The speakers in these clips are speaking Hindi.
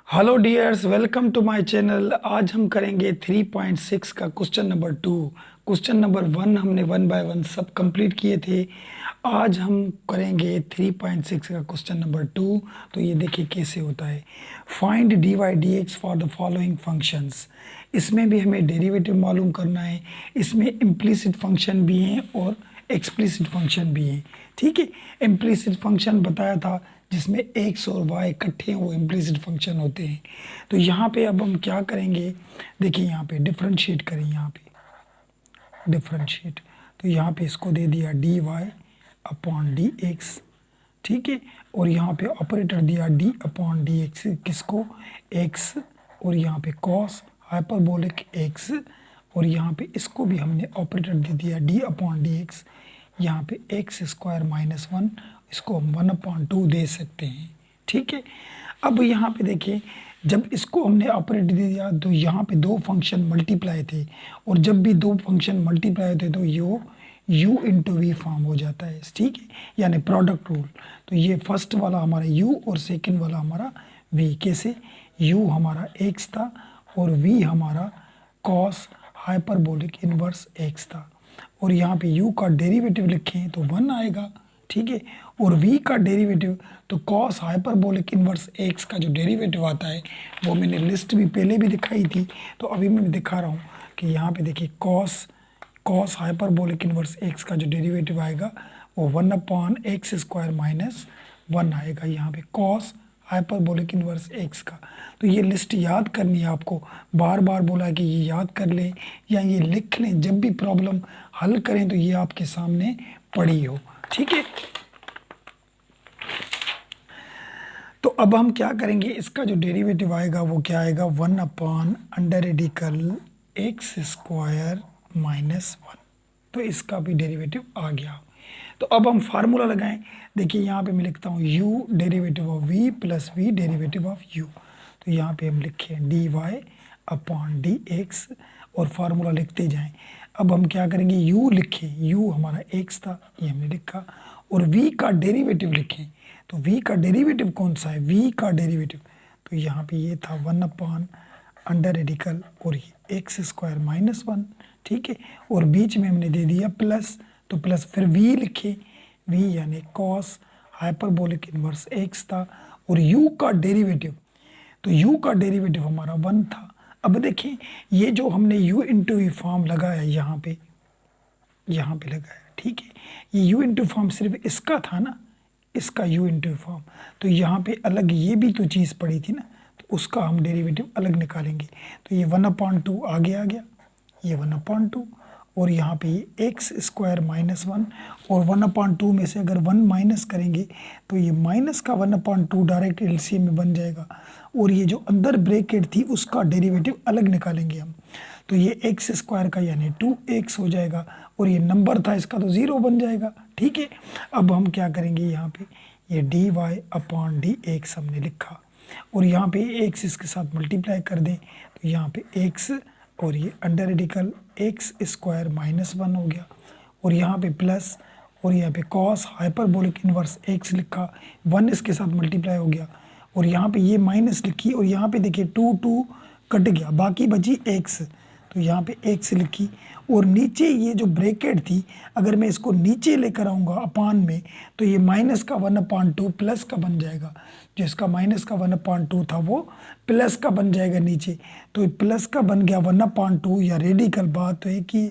Hello dears, welcome to my channel. आज हम करेंगे 3.6 का क्वेश्चन नंबर 2। क्वेश्चन नंबर 1 हमने 1 बाय 1 सब कंप्लीट किए थे। आज हम करेंगे 3.6 का क्वेश्चन नंबर 2। तो ये देखिए कैसे होता है। Find D Y D X for the following functions. इसमें भी हमें डेरिवेटिव मालूम करना है। इसमें इम्प्लिसिट फंक्शन भी हैं और एक्सप्लिसिट फंक्शन भी है। ठीक है, इम्प्लिसिट फंक्शन बताया था जिसमें एक्स और वाई इकट्ठे हैं, वो इम्प्लिसिट फंक्शन होते हैं। तो यहाँ पे अब हम क्या करेंगे, देखिए यहाँ पे डिफरेंशिएट करें, यहाँ पे डिफरेंशिएट। तो यहाँ पे इसको दे दिया D Y upon D X. ठीक है, और यहाँ पे ऑपरेटर दिया डी अपॉन डी एक्स, किसको, एक्स, और यहाँ पे कॉस हाइपरबोलिक एक्स, और यहाँ पे इसको भी हमने ऑपरेटर दे दिया डी अपॉन डी एक्स। यहाँ पे एक्स स्क्वायर माइनस 1, इसको हम 1/2 दे सकते हैं। ठीक है, अब यहाँ पे देखिए, जब इसको हमने ऑपरेटर दे दिया तो यहाँ पे दो फंक्शन मल्टीप्लाई थे, और जब भी दो फंक्शन मल्टीप्लाई होते तो यो u इंटू वी फॉर्म हो जाता है। ठीक है, यानी प्रोडक्ट रूल। तो ये फर्स्ट वाला हमारा u और सेकंड वाला हमारा v। कैसे, u हमारा x था और v हमारा कॉस हाइपरबोलिक इनवर्स x था। और यहाँ पे u का डेरिवेटिव लिखें तो 1 आएगा। ठीक है, और v का डेरिवेटिव तो कॉस हाइपरबोलिक इनवर्स x का जो डेरिवेटिव आता है वो मैंने लिस्ट भी पहले भी दिखाई थी, तो अभी मैं दिखा रहा हूँ कि यहाँ पे देखिए कॉस हाइपरबोलिक इनवर्स x का जो डेरिवेटिव आएगा वो 1/x स्क्वायर माइनस 1 आएगा। यहाँ पे कॉस हाइपरबोलिक इनवर्स x का। तो ये लिस्ट याद करनी है आपको, बार बार बोला कि ये याद कर लें या ये लिख लें, जब भी प्रॉब्लम हल करें तो ये आपके सामने पड़ी हो। ठीक है, तो अब हम क्या करेंगे, इसका जो डेरिवेटिव आएगा वो क्या आएगा, 1/√x स्क्वायर माइनस 1। तो इसका भी डेरिवेटिव आ गया। तो अब हम फार्मूला लगाएं। देखिए यहाँ पे मैं लिखता हूँ u derivative of v plus v derivative of u। तो यहाँ पे हम लिखें D Y upon D X और फार्मूला लिखते जाएं। अब हम क्या करेंगे, u लिखें, u हमारा x था, ये हमने लिखा, और v का डेरिवेटिव लिखें। तो v का डेरिवेटिव कौन सा है, v का डेरिवेटिव तो यहाँ पे ये था 1/√, और ये एक्स स्क्वायर माइनस 1। ठीक है, और बीच में हमने दे दिया प्लस, तो प्लस फिर v लिखे, v यानी कॉस हाइपरबोलिक इनवर्स x था, और u का डेरिवेटिव तो u का डेरिवेटिव हमारा 1 था। अब देखें, ये जो हमने u इंटू वी फॉर्म लगाया यहाँ पे लगाया। ठीक है, ये u इंटू फॉर्म सिर्फ इसका था ना, इसका u इंटू फॉर्म, तो यहाँ पे अलग ये भी तो चीज़ पड़ी थी ना, तो उसका हम डेरिवेटिव अलग निकालेंगे। तो ये 1/2 आगे आ गया, ये 1/2, और यहाँ पे ये एक्स स्क्वायर माइनस 1, और 1/2 में से अगर 1 माइनस करेंगे तो ये माइनस का 1/2 डायरेक्ट एलसीएम में बन जाएगा, और ये जो अंदर ब्रैकेट थी उसका डेरिवेटिव अलग निकालेंगे हम। तो ये एक्स स्क्वायर का यानी 2x हो जाएगा, और ये नंबर था इसका तो 0 बन जाएगा। ठीक है, अब हम क्या करेंगे, यहाँ पे ये D Y upon D X हमने लिखा, और यहाँ पे एक्स इसके साथ मल्टीप्लाई कर दें, तो यहाँ पे एक्स और ये अंडर एक्स स्क्वायर माइनस 1 हो गया, और यहाँ पे प्लस, और यहाँ पे कॉस हाइपरबोलिक इनवर्स एक्स लिखा, 1 इसके साथ मल्टीप्लाई हो गया, और यहाँ पे ये माइनस लिखी, और यहाँ पे देखिए 2 कट गया, बाकी बची एक्स, तो यहाँ पे एक्स लिखी, और नीचे ये जो ब्रैकेट थी अगर मैं इसको नीचे लेकर आऊँगा अपान में, तो ये माइनस का 1/2 प्लस का बन जाएगा, जो इसका माइनस का 1/2 था वो प्लस का बन जाएगा नीचे, तो प्लस का बन गया 1/2, या रेडिकल बात तो है कि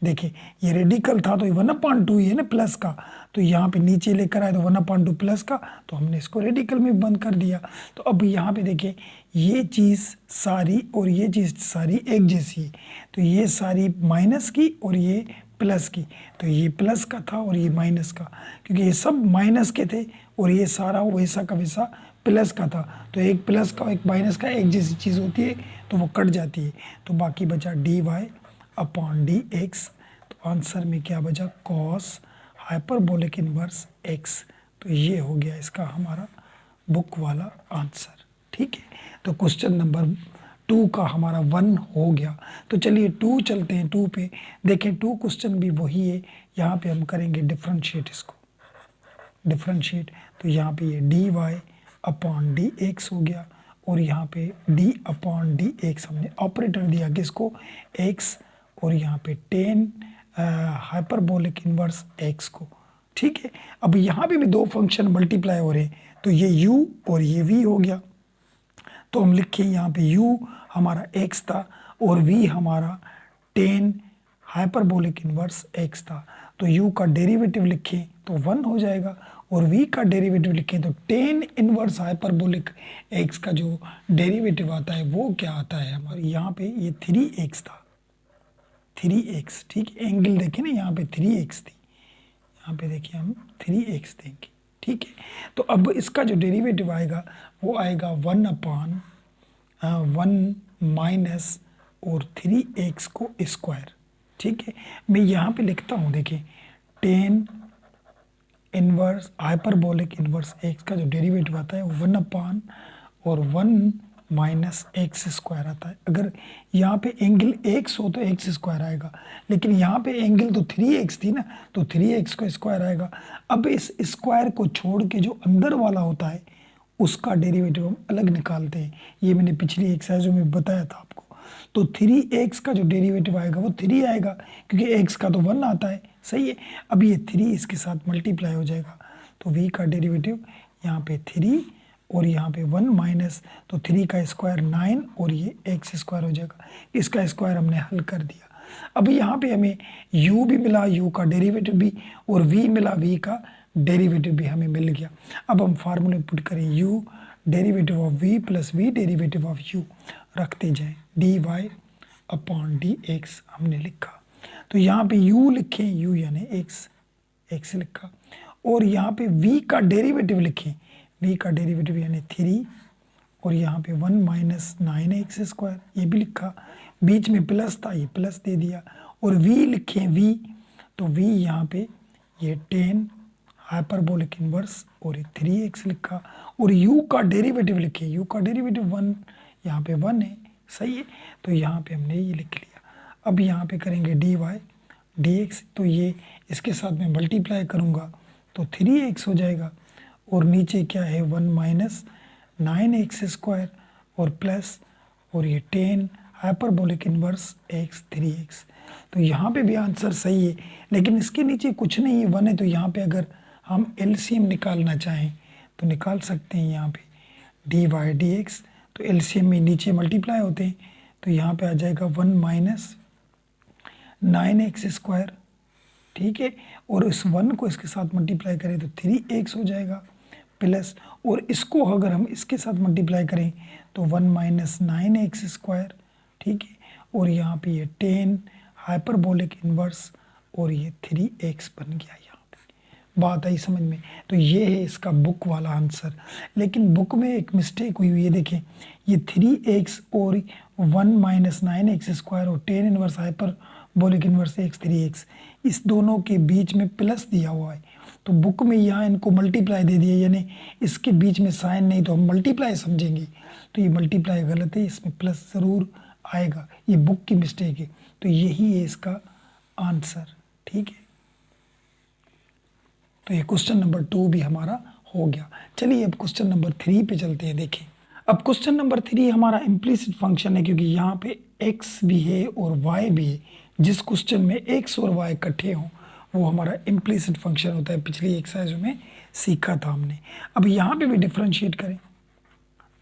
देखिए ये रेडिकल था तो ये 1/2 ही है ना प्लस का, तो यहाँ पे नीचे लेकर आए तो 1/2 प्लस का, तो हमने इसको रेडिकल में बंद कर दिया। तो अब यहाँ पे देखिए ये चीज़ सारी और ये चीज़ सारी एक जैसी है, तो ये सारी माइनस की और ये प्लस की, तो ये प्लस का था और ये माइनस का, क्योंकि ये सब माइनस के थे और ये सारा वैसा का वैसा प्लस का था, तो एक प्लस का एक माइनस का एक जैसी चीज़ होती है तो वो कट जाती है। तो बाकी बचा D Y upon D X, तो आंसर में क्या बचा, कॉस हाइपरबोलिक इनवर्स एक्स। तो ये हो गया इसका हमारा बुक वाला आंसर। ठीक है, तो क्वेश्चन नंबर 2 का हमारा 1 हो गया। तो चलिए 2 चलते हैं, 2 पे देखें। 2 क्वेश्चन भी वही है, यहाँ पे हम करेंगे डिफ्रेंशिएट, इसको डिफ्रेंशिएट। तो यहाँ पे ये D Y upon D X हो गया, और यहाँ पे डी अपॉन डी एक्स हमने ऑपरेटर दिया किसको, एक्स, और यहाँ पे टेन हाइपरबोलिक इनवर्स एक्स को। ठीक है, अब यहाँ पे भी दो फंक्शन मल्टीप्लाई हो रहे हैं, तो ये u और ये v हो गया। तो हम लिखें यहाँ पे u हमारा x था और v हमारा टेन हाइपरबोलिक इनवर्स x था। तो u का डेरिवेटिव लिखें तो 1 हो जाएगा, और v का डेरिवेटिव लिखें तो टेन इनवर्स हाइपरबोलिक x का जो डेरिवेटिव आता है वो क्या आता है हमारे, यहाँ पे ये 3x था, 3x। ठीक है, एंगल देखें ना, यहाँ पे 3x थी, यहाँ पे देखिए हम 3x देंगे। ठीक है, तो अब इसका जो डेरिवेटिव आएगा वो आएगा 1 अपान 1 माइनस और 3x को स्क्वायर। ठीक है, मैं यहाँ पे लिखता हूँ, देखिए tan inverse hyperbolic inverse x का जो डेरिवेटिव आता है वो 1 अपान और 1 माइनस एक्स स्क्वायर आता है। अगर यहाँ पे एंगल एक्स हो तो एक्स स्क्वायर आएगा, लेकिन यहाँ पे एंगल तो 3x थी ना, तो 3x को स्क्वायर आएगा। अब इस स्क्वायर को छोड़ के जो अंदर वाला होता है उसका डेरिवेटिव हम अलग निकालते हैं, ये मैंने पिछली एक्सरसाइजों में बताया था आपको। तो 3x का जो डेरिवेटिव आएगा वो 3 आएगा, क्योंकि x का तो 1 आता है, सही है। अब ये 3 इसके साथ मल्टीप्लाई हो जाएगा, तो v का डेरिवेटिव यहाँ पे 3 और यहाँ पे 1 माइनस, तो 3 का स्क्वायर 9 और ये x स्क्वायर हो जाएगा। इसका स्क्वायर हमने हल कर दिया। अब यहाँ पे हमें u भी मिला, u का डेरिवेटिव भी, और v मिला, v का डेरिवेटिव भी हमें मिल गया। अब हम फार्मूले पुट करें, u derivative of v plus v derivative of u रखते जाएं, dy अपॉन dx हमने लिखा। तो यहाँ पे u लिखें, u यानी x लिखा, और यहाँ पे v का डेरिवेटिव लिखें, v का डेरिवेटिव यानी 3, और यहाँ पे 1 माइनस 9x स्क्वायर ये भी लिखा, बीच में प्लस था ये प्लस दे दिया, और v लिखें v, तो v यहाँ पे ये 10 हाइपरबोलिक इनवर्स और ये 3x लिखा, और u का डेरिवेटिव लिखे, u का डेरिवेटिव 1, यहाँ पे 1 है, सही है। तो यहाँ पे हमने ये लिख लिया। अब यहाँ पे करेंगे dy dx, तो ये इसके साथ में मल्टीप्लाई करूँगा तो 3x हो जाएगा, और नीचे क्या है 1 माइनस 9x स्क्वायर और प्लस, और ये 10 हाइपरबोलिक इनवर्स x 3x। तो यहाँ पे भी आंसर सही है, लेकिन इसके नीचे कुछ नहीं है, 1 है। तो यहाँ पे अगर हम एलसीएम निकालना चाहें तो निकाल सकते हैं, यहाँ पे dy dx, तो एलसीएम में नीचे मल्टीप्लाई होते हैं, तो यहाँ पे आ जाएगा 1 माइनस 9x स्क्वायर। ठीक है, और इस 1 को इसके साथ मल्टीप्लाई करें तो 3x हो जाएगा, प्लस, और इसको अगर हम इसके साथ मल्टीप्लाई करें तो 1 माइनस 9x स्क्वायर। ठीक है, और यहाँ पे ये 10 हाइपरबोलिक इनवर्स और ये 3x बन गया। यहाँ पे बात आई समझ में? तो ये है इसका बुक वाला आंसर। लेकिन बुक में एक मिस्टेक हुई है, देखें ये 3x और 1 माइनस 9x स्क्वायर और 10 inverse hyperbolic inverse x 3x, इस दोनों के बीच में प्लस दिया हुआ है, तो बुक में यहाँ इनको मल्टीप्लाई दे दिया, यानी इसके बीच में साइन नहीं, तो हम मल्टीप्लाई समझेंगे, तो ये मल्टीप्लाई गलत है, इसमें प्लस ज़रूर आएगा, ये बुक की मिस्टेक है। तो यही है इसका आंसर। ठीक है, तो ये क्वेश्चन नंबर 2 भी हमारा हो गया। चलिए अब क्वेश्चन नंबर 3 पे चलते हैं। देखें, अब क्वेश्चन नंबर 3 हमारा इम्प्लिसिट फंक्शन है, क्योंकि यहाँ पे x भी है और y भी है। जिस क्वेश्चन में x और y इकट्ठे हों वो हमारा इम्प्लिसिट फंक्शन होता है, पिछली एक्सरसाइज में सीखा था हमने। अब यहाँ पे भी डिफ्रेंशिएट करें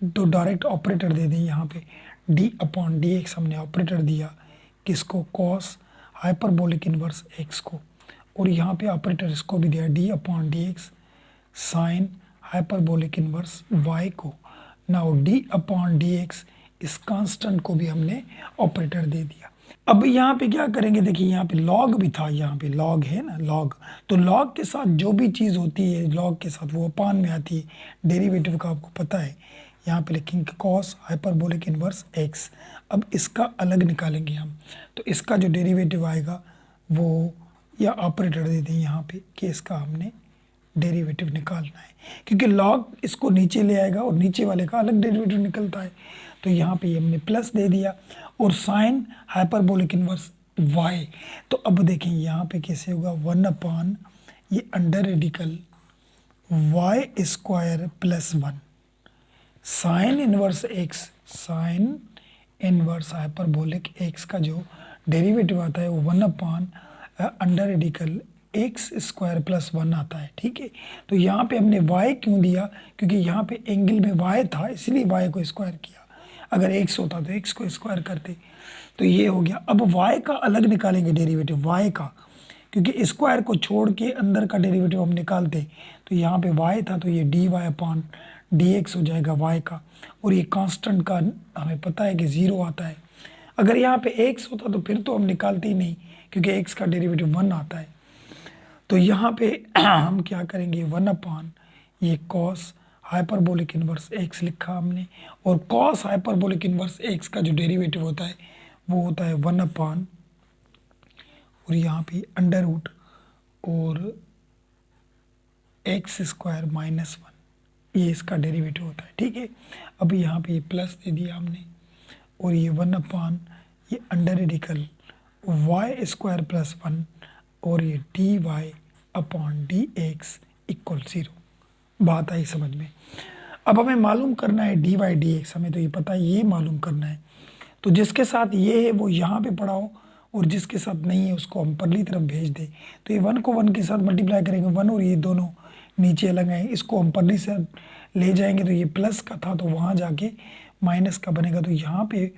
तो डायरेक्ट ऑपरेटर दे दें, यहाँ पे d अपॉन डी एक्स हमने ऑपरेटर दिया, किसको, कॉस हाइपरबोलिक इनवर्स x को, और यहाँ पे ऑपरेटर इसको भी दिया d upon D x sine hyperbolic inverse y को। Now d upon D x इस कांस्टेंट को भी हमने ऑपरेटर दे दिया। अब यहाँ पे क्या करेंगे, देखिए यहाँ पे लॉग भी था, यहाँ पे लॉग है ना, लॉग, तो लॉग के साथ जो भी चीज़ होती है लॉग के साथ वो अपान में आती है, डेरिवेटिव का आपको पता है। यहाँ पे लिखेंगे कॉस हाइपरबोलिक इनवर्स x। अब इसका अलग निकालेंगे हम, तो इसका जो डेरिवेटिव आएगा वो, या ऑपरेटर दे दें यहाँ पे कि इसका हमने डेरिवेटिव निकालना है, क्योंकि लॉग इसको नीचे ले आएगा और नीचे वाले का अलग डेरिवेटिव निकलता है। तो यहाँ पे हमने प्लस दे दिया, और साइन हाइपरबोलिक इनवर्स y, तो अब देखें यहाँ पे कैसे होगा, 1 अपान ये under radical y square plus 1 sine inverse x, sine inverse hyperbolic x का जो डेरिवेटिव आता है वो 1 under radical x square plus 1 आता है। ठीक है, तो यहाँ पे हमने y क्यों दिया, क्योंकि यहाँ पे एंगल में y था इसलिए y को स्क्वायर किया। अगर x होता तो x को स्क्वायर करते। तो ये हो गया। अब y का अलग निकालेंगे डेरिवेटिव y का, क्योंकि स्क्वायर को छोड़ के अंदर का डेरिवेटिव हम निकालते। तो यहाँ पे y था तो ये dy अपॉन dx हो जाएगा y का, और ये कांस्टेंट का हमें पता है कि 0 आता है। अगर यहाँ पे x होता तो फिर तो हम निकालते ही नहीं, क्योंकि x का डेरिवेटिव 1 आता है। तो यहाँ पे हम क्या करेंगे, 1 अपॉन ये कॉस हाइपरबोलिक इनवर्स x लिखा हमने, और कॉस हाइपरबोलिक इनवर्स x का जो डेरिवेटिव होता है वो होता है 1 अपॉन, और यहाँ पे अंडर रूट और एक्स स्क्वायर माइनस 1, ये इसका डेरिवेटिव होता है। ठीक है, अभी यहाँ पे प्लस दे दिया हमने, और ये 1 अपॉन ये under radical Y square plus 1, और ये D Y upon D X equal 0। बात आई समझ में। अब हमें मालूम करना है डी वाई डी एक्स, हमें तो ये पता है, ये मालूम करना है। तो जिसके साथ ये है वो यहाँ पे पढ़ाओ, और जिसके साथ नहीं है उसको हम परली तरफ भेज दें। तो ये 1 को 1 के साथ मल्टीप्लाई करेंगे, 1 और ये दोनों नीचे अलग आए, इसको हम परली से ले जाएंगे। तो ये प्लस का था तो वहाँ जाके माइनस का बनेगा। तो यहाँ पे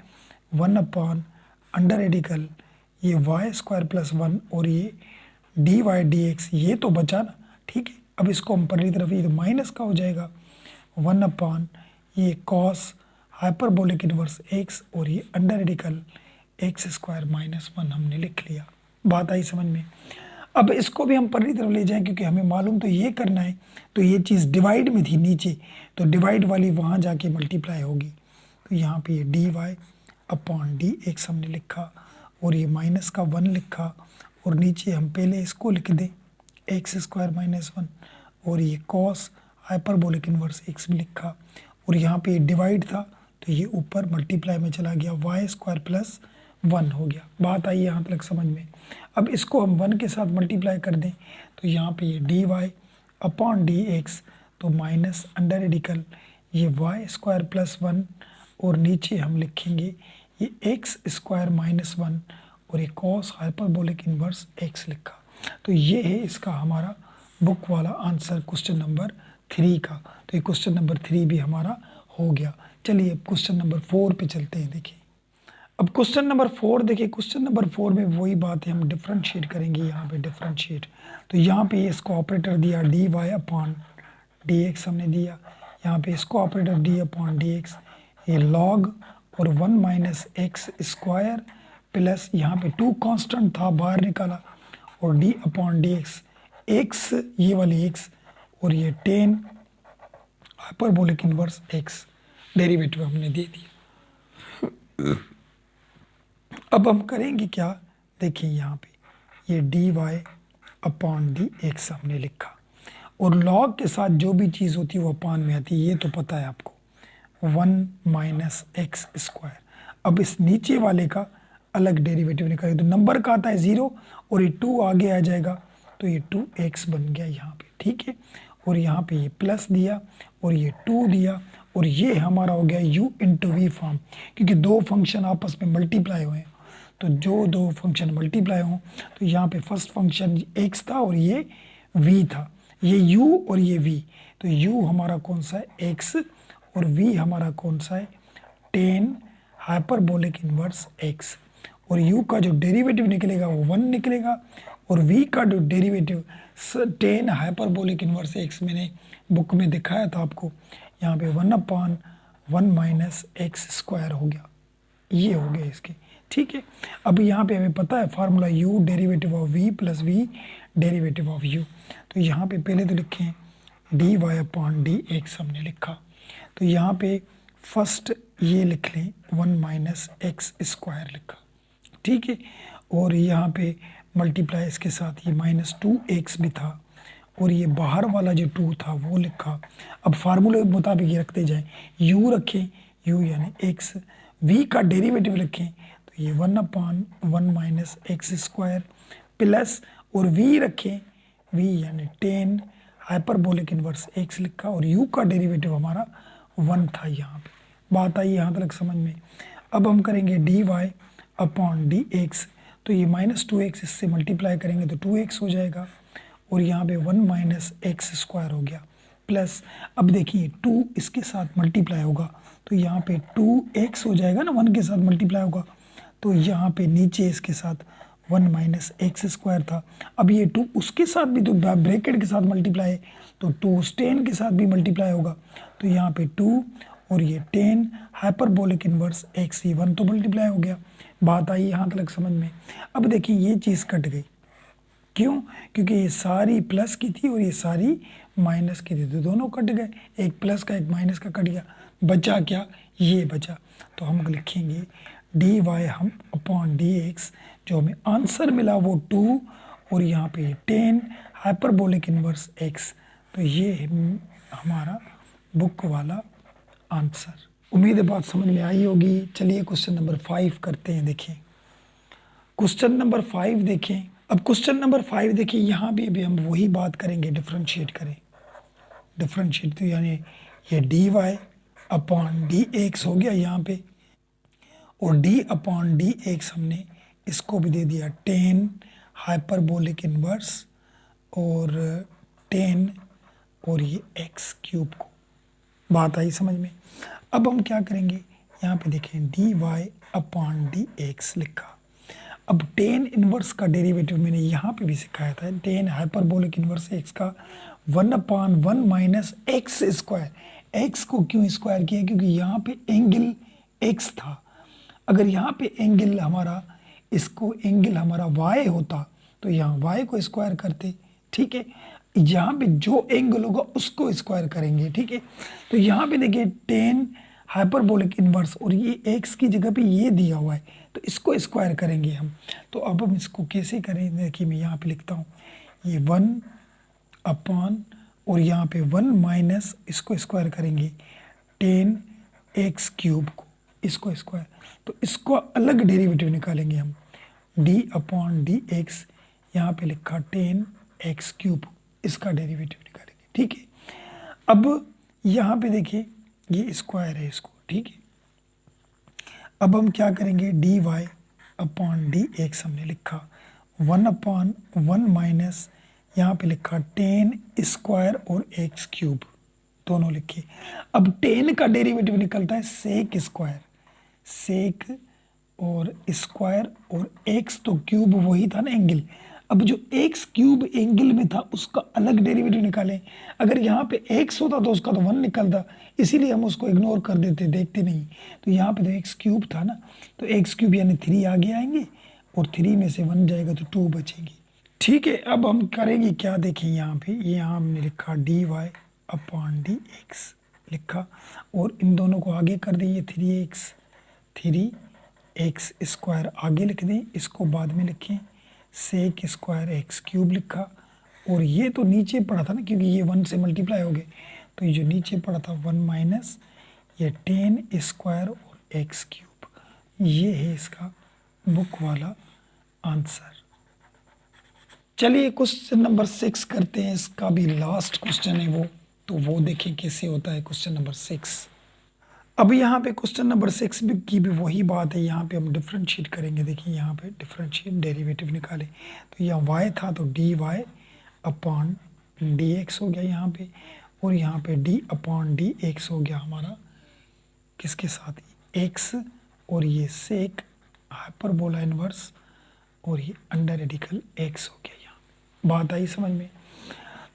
1 अपॉन अंडर रेडिकल ये वाई स्क्वायर प्लस 1, और ये डी वाई डी एक्स, ये तो बचा ना। ठीक है, अब इसको हम परली तरफ, ये तो माइनस का हो जाएगा 1 अपॉन ये कॉस हाइपरबोलिक इनवर्स एक्स, और ये under radical x square minus 1 हमने लिख लिया। बात आई समझ में। अब इसको भी हम परली तरफ ले जाएं, क्योंकि हमें मालूम तो ये करना है। तो ये चीज़ डिवाइड में थी नीचे, तो डिवाइड वाली वहाँ जाके मल्टीप्लाई होगी। तो यहाँ पे ये D Y upon D X हमने लिखा, और ये माइनस का 1 लिखा, और नीचे हम पहले इसको लिख दें एक्स स्क्वायर माइनस 1, और ये कॉस हाइपरबोलिक इनवर्स एक्स भी लिखा, और यहाँ पे डिवाइड था तो ये ऊपर मल्टीप्लाई में चला गया, वाई स्क्वायर प्लस 1 हो गया। बात आई यहाँ तक समझ में। अब इसको हम 1 के साथ मल्टीप्लाई कर दें, तो यहाँ पे ये D Y upon D X, तो माइनस अंडर रेडिकल ये वाई स्क्वायर प्लस 1, और नीचे हम लिखेंगे ये एक्स स्क्वायर माइनस 1, और ये कॉस हाइपरबोलिक इनवर्स एक्स लिखा। तो ये है इसका हमारा बुक वाला आंसर क्वेश्चन नंबर 3 का। तो ये क्वेश्चन नंबर 3 भी हमारा हो गया। चलिए अब क्वेश्चन नंबर 4 पे चलते हैं। देखिए अब क्वेश्चन नंबर 4, देखिए क्वेश्चन नंबर 4 में वही बात है, हम डिफ्रेंशिएट करेंगे। यहाँ पे डिफ्रेंशिएट, तो यहाँ पे इसको ऑपरेटर दिया D Y upon D X हमने दिया, यहाँ पे इसको operator D upon D X, ये लॉग और 1 माइनस एक्स स्क्वायर प्लस यहाँ पे 2 कांस्टेंट था बाहर निकाला, और D upon D x, x ये वाली एक्स, और ये 10 हाइपरबोलिक इनवर्स एक्स डेरिवेटिव हमने दे दिया। अब हम करेंगे क्या, देखिए यहाँ पे ये D Y upon D X हमने लिखा, और लॉग के साथ जो भी चीज़ होती है वो अपान में आती है, ये तो पता है आपको। 1 माइनस एक्स स्क्वायर, अब इस नीचे वाले का अलग डेरिवेटिव निकालें, तो नंबर का आता है 0, और ये 2 आगे आ जाएगा, तो ये 2x बन गया यहाँ पे। ठीक है, और यहाँ पे ये प्लस दिया, और ये 2 दिया, और ये हमारा हो गया u इंटू वी फॉर्म, क्योंकि 2 फंक्शन आपस में मल्टीप्लाई हुए हैं। तो जो 2 फंक्शन मल्टीप्लाई हों, तो यहाँ पे फर्स्ट फंक्शन x था और ये v था, ये u और ये v। तो u हमारा कौन सा है, x, और v हमारा कौन सा है, 10 हाइपरबोलिक इनवर्स x, और u का जो डेरिवेटिव निकलेगा वो 1 निकलेगा, और v का जो डेरिवेटिव 10 हाइपरबोलिक इनवर्स x मैंने बुक में दिखाया था आपको, यहाँ पे 1 अपॉन 1 माइनस एक्स स्क्वायर हो गया, ये हो गया इसके। ठीक है, अब यहाँ पे हमें पता है formula u derivative of v plus v derivative of u। तो यहाँ पे पहले तो लिखें D Y upon D X हमने लिखा, तो यहाँ पे फर्स्ट ये लिख लें 1 माइनस एक्स स्क्वायर लिखा। ठीक है, और यहाँ पे मल्टीप्लाई इसके साथ ये माइनस 2x भी था, और ये बाहर वाला जो 2 था वो लिखा। अब फार्मूले के मुताबिक ये रखते जाएं, u रखें, u यानी x, v का डेरिवेटिव रखें, तो ये 1 upon 1 minus x square plus, और v रखें, v यानी 10 हाइपरबोलिक इनवर्स x लिखा, और u का डेरिवेटिव हमारा 1 था यहाँ पे। बात आई यहाँ तक समझ में। अब हम करेंगे dy अपॉन dx, तो ये -2x इससे मल्टीप्लाई करेंगे तो 2x हो जाएगा, और यहाँ पे 1 माइनस एक्स स्क्वायर हो गया, प्लस अब देखिए 2 इसके साथ मल्टीप्लाई होगा तो यहाँ पे 2x हो जाएगा ना, 1 के साथ मल्टीप्लाई होगा, तो यहाँ पे नीचे इसके साथ 1 माइनस एक्स स्क्वायर था। अब ये 2 उसके साथ भी तो ब्रैकेट के साथ मल्टीप्लाई है, तो 2 tan के साथ भी मल्टीप्लाई होगा, तो यहाँ पे 2 और ये tan हाइपरबोलिक इनवर्स x, ये 1 तो मल्टीप्लाई हो गया। बात आई यहाँ तक समझ में। अब देखिए ये चीज़ कट गई, क्यों? क्योंकि ये सारी प्लस की थी और ये सारी माइनस की थी, तो दोनों कट गए, एक प्लस का एक माइनस का कट गया, बचा क्या? ये बचा। तो हम लिखेंगे dy हम अपॉन dx, जो हमें आंसर मिला वो 2 और यहाँ पे tan हाइपरबोलिक इनवर्स x, तो ये हमारा बुक वाला आंसर। उम्मीद है बात समझ में आई होगी। चलिए क्वेश्चन नंबर 5 करते हैं। देखिए क्वेश्चन नंबर 5 देखें। अब क्वेश्चन नंबर 5 देखिए, यहाँ भी अभी हम वही बात करेंगे, डिफ्रेंशिएट करें। डिफ्रेंशिएट तो यानी ये dy अपॉन dx हो गया यहाँ पे, और d अपॉन dx हमने इसको भी दे दिया tan हाइपरबोलिक इनवर्स और tan और ये x क्यूब को। बात आई समझ में। अब हम क्या करेंगे, यहाँ पे देखें dy अपॉन dx लिखा। अब tan इनवर्स का डेरिवेटिव मैंने यहाँ पे भी सिखाया था, tan हाइपरबोलिक इनवर्स x का 1/1 माइनस एक्स स्क्वायर। x को क्यों स्क्वायर किया? क्योंकि यहाँ पे एंगल x था। अगर यहाँ पे एंगल हमारा y होता तो यहाँ y को स्क्वायर करते, ठीक है। यहाँ पे जो एंगल होगा उसको स्क्वायर करेंगे, ठीक है। तो यहाँ पे देखिए tan हाइपरबोलिक इनवर्स और ये x की जगह पे ये दिया हुआ है, तो इसको स्क्वायर करेंगे हम। तो अब हम इसको कैसे करें? देखिए मैं यहाँ पे लिखता हूँ, ये 1 अपॉन और यहाँ पे 1 माइनस, इसको स्क्वायर करेंगे tan x क्यूब को, इसको स्क्वायर, तो इसको अलग डेरिवेटिव निकालेंगे हम, d अपॉन dx, यहाँ पे लिखा tan x क्यूब, इसका डेरिवेटिव निकालेंगे, ठीक है। अब यहाँ पे देखिए ये स्क्वायर है इसको, ठीक है। अब हम क्या करेंगे, dy अपॉन dx हमने लिखा 1/1 माइनस, यहाँ पे लिखा tan स्क्वायर और x क्यूब, दोनों लिखे। अब tan का डेरिवेटिव निकलता है sec स्क्वायर, sec और स्क्वायर और x तो क्यूब वही था ना एंगल। अब जो x क्यूब एंगल में था उसका अलग डेरिवेटिव निकालें। अगर यहाँ पे x होता तो उसका तो 1 निकलता, इसीलिए हम उसको इग्नोर कर देते, देखते नहीं। तो यहाँ पे तो x क्यूब था ना, तो x क्यूब यानी 3 आगे आएंगे और 3 में से 1 जाएगा तो 2 बचेगी, ठीक है। अब हम करेंगे क्या, देखिए यहाँ पे यहाँ हमने लिखा dy अपॉन dx लिखा, और इन दोनों को आगे कर दें, 3x स्क्वायर आगे लिख दें, इसको बाद में लिखें sec स्क्वायर x क्यूब लिखा, और ये तो नीचे पड़ा था ना क्योंकि ये 1 से मल्टीप्लाई हो गए, तो ये जो नीचे पड़ा था 1 माइनस ये tan स्क्वायर और x क्यूब, ये है इसका बुक वाला आंसर। चलिए क्वेश्चन नंबर 6 करते हैं, इसका भी लास्ट क्वेश्चन है वो, तो वो देखें कैसे होता है क्वेश्चन नंबर 6। अब यहाँ पे क्वेश्चन नंबर 6 की भी वही बात है, यहाँ पे हम डिफ्रेंशिएट करेंगे। देखिए यहाँ पे डिफ्रेंशिएट डेरिवेटिव निकालें, तो यहाँ y था तो dy अपॉन dx हो गया यहाँ पे, और यहाँ पे d अपॉन dx हो गया हमारा किसके साथ, x और ये sec हाइपरबोला इनवर्स और ये अंडर रेडिकल x हो गया। यहाँ बात आई समझ में।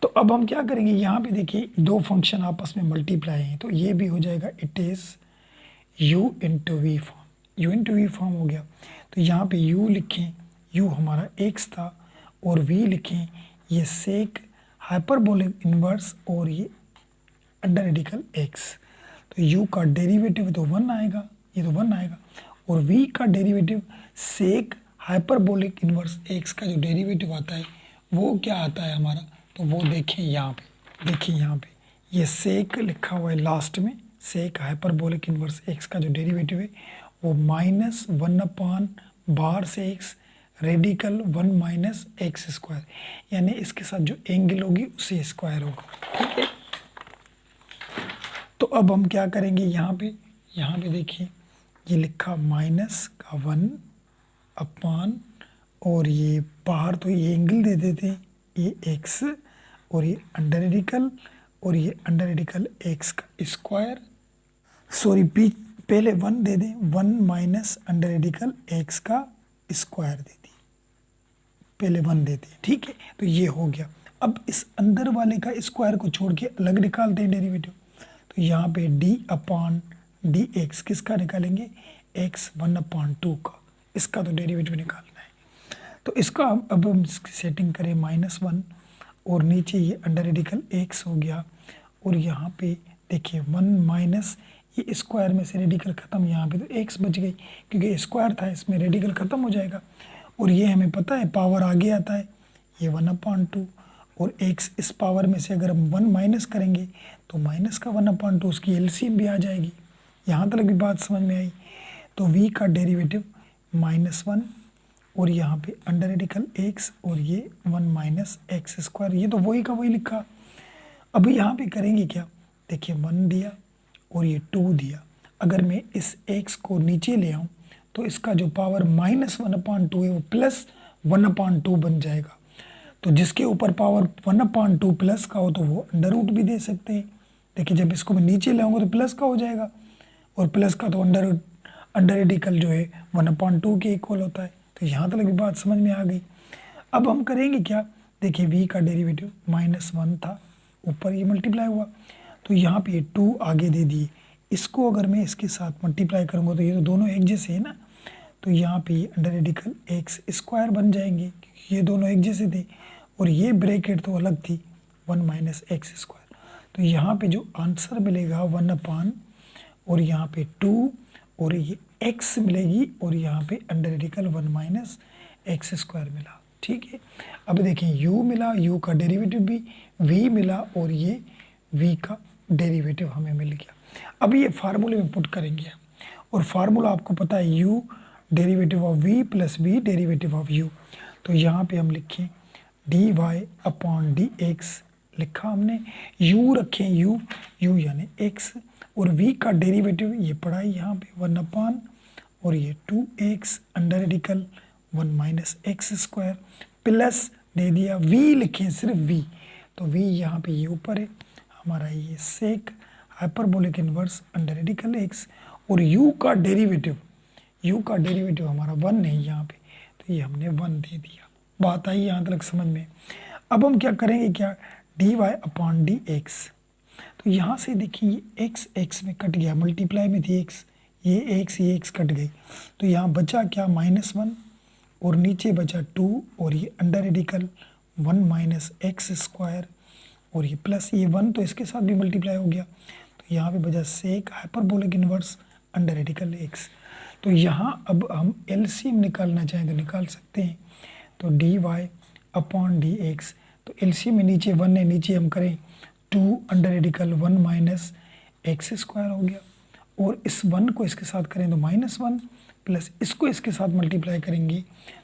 तो अब हम क्या करेंगे, यहाँ पे देखिए दो फंक्शन आपस में मल्टीप्लाई हैं, तो ये भी हो जाएगा it is u into V form, u into V form हो गया। तो यहाँ पे u लिखें, u हमारा x था, और v लिखें ये सेक हाइपरबोलिक इनवर्स और ये अंडर रेडिकल x। तो u का डेरिवेटिव तो 1 आएगा, ये तो 1 आएगा, और v का derivative sec hyperbolic inverse x का जो डेरिवेटिव आता है वो क्या आता है हमारा, तो वो देखें यहाँ पे। देखिए यहाँ पे ये सेक लिखा हुआ है लास्ट में, सेक हाइपरबोलिक इनवर्स x का जो डेरिवेटिव है वो -1 अपान बाहर से x radical 1 minus x square, यानी इसके साथ जो एंगल होगी उसे स्क्वायर होगा, ठीक है। तो अब हम क्या करेंगे, यहाँ पे देखिए ये लिखा माइनस का 1 अपान, और ये बाहर तो ये एंगल दे देते हैं, ये x, और ये अंडर रेडिकल, और ये अंडर रेडिकल x का स्क्वायर, सॉरी पहले 1 दे दें, 1 माइनस अंडर रेडिकल x का स्क्वायर दे दी, पहले 1 देते हैं, ठीक है। तो ये हो गया। अब इस अंदर वाले का स्क्वायर को छोड़ के अलग निकालते हैं डेरिवेटिव। तो यहाँ पे d अपान डी एक्स किसका निकालेंगे, x 1/2 का, इसका तो डेरिवेटिव निकालना है। तो इसका अब हम सेटिंग करें -1, और नीचे ये अंडर रेडिकल x हो गया, और यहाँ पे देखिए 1 माइनस ये स्क्वायर में से रेडिकल ख़त्म, यहाँ पे तो x बच गई क्योंकि स्क्वायर था, इसमें रेडिकल ख़त्म हो जाएगा। और ये हमें पता है पावर आगे आता है, ये 1/2, और x इस पावर में से अगर हम 1 माइनस करेंगे तो माइनस का 1/2 उसकी एलसीएम भी आ जाएगी। यहाँ तक भी बात समझ में आई। तो v का डेरिवेटिव -1, और यहाँ पे अंडर रेडिकल x, और ये 1 माइनस एक्स स्क्वायर, ये तो वही का वही लिखा। अब यहाँ पे करेंगे क्या, देखिए 1 दिया और ये 2 दिया। अगर मैं इस x को नीचे ले आऊँ तो इसका जो पावर -1/2 है वो +1/2 बन जाएगा। तो जिसके ऊपर पावर 1/2 प्लस का हो तो वो अंडर रूट भी दे सकते हैं। देखिए जब इसको मैं नीचे लाऊंगा तो प्लस का हो जाएगा, और प्लस का तो अंडर रेडिकल जो है 1/2 के इक्वल होता है। तो यहाँ तक भी बात समझ में आ गई। अब हम करेंगे क्या, देखिए v का डेरिवेटिव -1 था, ऊपर ये मल्टीप्लाई हुआ, तो यहाँ पे 2 आगे दे दिए। इसको अगर मैं इसके साथ मल्टीप्लाई करूँगा तो ये तो दोनों एक जैसे है ना, तो यहाँ पे ये अंडर रेडिकल एक्स स्क्वायर बन जाएंगे क्योंकि ये दोनों एक जैसे थे, और ये ब्रैकेट तो अलग थी 1 माइनस एक्स स्क्वायर। तो यहाँ पे जो आंसर मिलेगा 1/, और यहाँ पे 2, और ये x मिलेगी, और यहाँ पे under radical 1 minus x square मिला, ठीक है। अब देखें u मिला, u का डेरिवेटिव भी, v मिला, और ये v का डेरिवेटिव हमें मिल गया। अब ये फार्मूले में पुट करेंगे, और फार्मूला आपको पता है u derivative of v plus v derivative of u। तो यहाँ पे हम लिखें dy अपॉन dx लिखा हमने, u रखें u यानी x, और v का डेरिवेटिव ये पढ़ा है यहाँ पे 1/, और ये 2x under radical 1 minus x square, plus दे दिया v लिखें सिर्फ v, तो v यहाँ पे ये ऊपर है हमारा, ये sec hyperbolic inverse under radical x, और u का डेरिवेटिव हमारा 1 है यहाँ पे, तो ये हमने 1 दे दिया। बात आई यहाँ तक समझ में। अब हम क्या करेंगे, क्या dy अपॉन dx, तो यहाँ से देखिए x में कट गया, मल्टीप्लाई में थी x, ये x कट गई, तो यहाँ बचा क्या -1, और नीचे बचा 2, और ये under radical 1 minus x square, और ये प्लस ये 1 तो इसके साथ भी मल्टीप्लाई हो गया, तो यहाँ पे बचा sec hyperbolic inverse under radical x। तो यहाँ अब हम एलसीएम निकालना चाहें तो निकाल सकते हैं, तो dy अपॉन dx, तो एलसीएम में नीचे 1 है, नीचे हम करें 2 under radical 1 minus x square हो गया, और इस 1 को इसके साथ करें तो -1, प्लस इसको इसके साथ मल्टीप्लाई करेंगे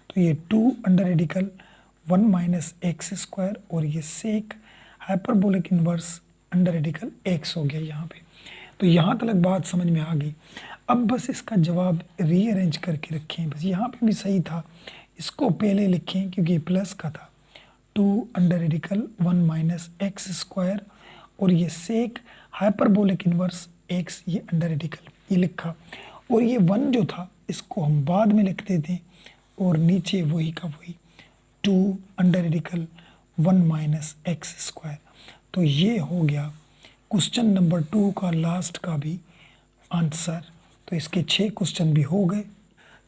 तो ये 2 under radical 1 minus x square, और ये sec hyperbolic inverse under radical x हो गया यहाँ पे। तो यहाँ तक बात समझ में आ गई। अब बस इसका जवाब रीअरेंज करके रखें, बस यहाँ पे भी सही था, इसको पहले लिखें क्योंकि प्लस का था, 2 under radical 1 minus x square, और ये सेक हाइपरबोलिक इनवर्स x, ये अंडर रेडिकल ये लिखा, और ये 1 जो था इसको हम बाद में लिखते थे, और नीचे वही का वही 2 under radical 1 minus x square. तो ये हो गया क्वेश्चन नंबर 2 का लास्ट का भी आंसर। तो इसके 6 क्वेश्चन भी हो गए।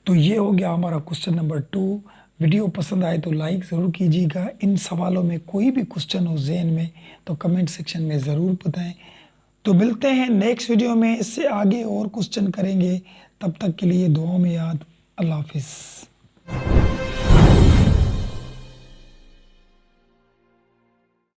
तो ये हो गया हमारा क्वेश्चन नंबर 2। वीडियो पसंद आए तो लाइक ज़रूर कीजिएगा। इन सवालों में कोई भी क्वेश्चन हो ज़हन में तो कमेंट सेक्शन में ज़रूर बताएं। तो मिलते हैं नेक्स्ट वीडियो में, इससे आगे और क्वेश्चन करेंगे। तब तक के लिए दुआओं में याद। अल्लाह हाफिज़।